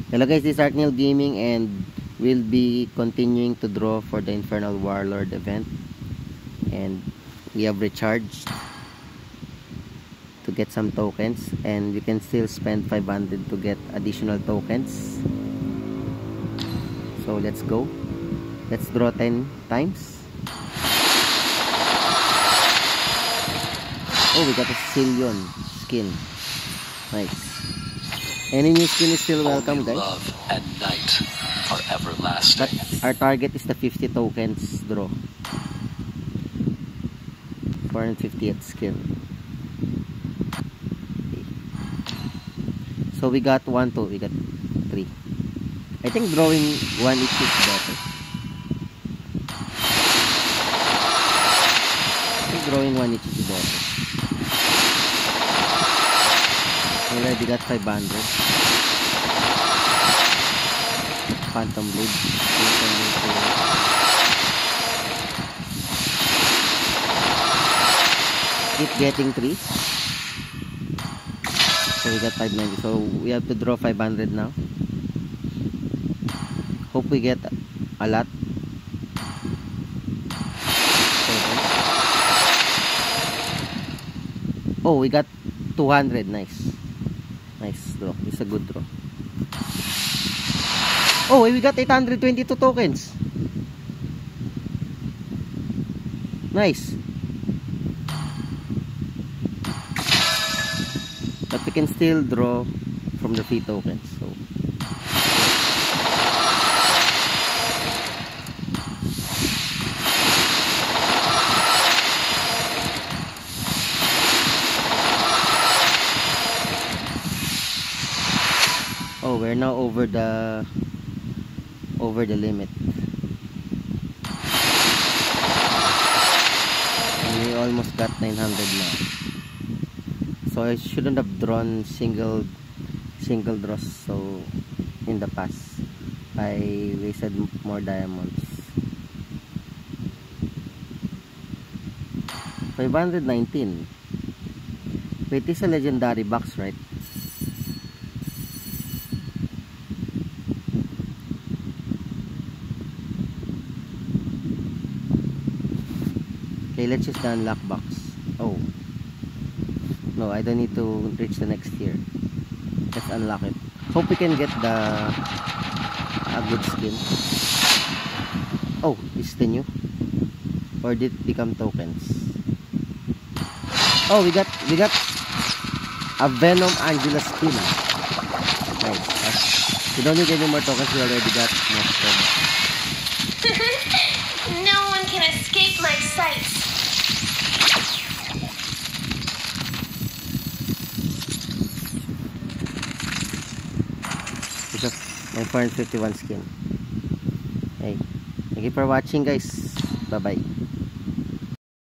Hello guys, this is Arkneil Gaming and we'll be continuing to draw for the Infernal Warlord event. And we have recharged to get some tokens, and you can still spend 500 to get additional tokens. So let's go. Let's draw 10 times. Oh, we got a Sicilian skin. Nice. Any new skin is still welcome, guys. Love and night are everlasting. But our target is the 50 tokens draw. 450th skill. Okay. So we got 1, 2, we got 3. I think drawing 1 each is better. I think drawing 1 each is better. Already got 500. Phantom Blade. Keep getting 3. So we got 590. So we have to draw 500 now. Hope we get a lot. Oh, we got 200. Nice. Nice draw. It's a good draw. Oh, we got 822 tokens. Nice. But we can still draw from the free tokens. So oh, we're now over the limit. And we almost got 900 now. So I shouldn't have drawn single draws so in the past. I wasted more diamonds. 519. Wait, this is a legendary box, right? Okay, let's use the unlock box. Oh. No, I don't need to reach the next tier. Let's unlock it. Hope we can get a good skin. Oh, is the new? Or did it become tokens? Oh, we got a Venom Angela skin. Nice. We don't need any more tokens. We already got most of them. No one can escape my sights. My 451 skin. Hey, thank you for watching, guys. Bye bye.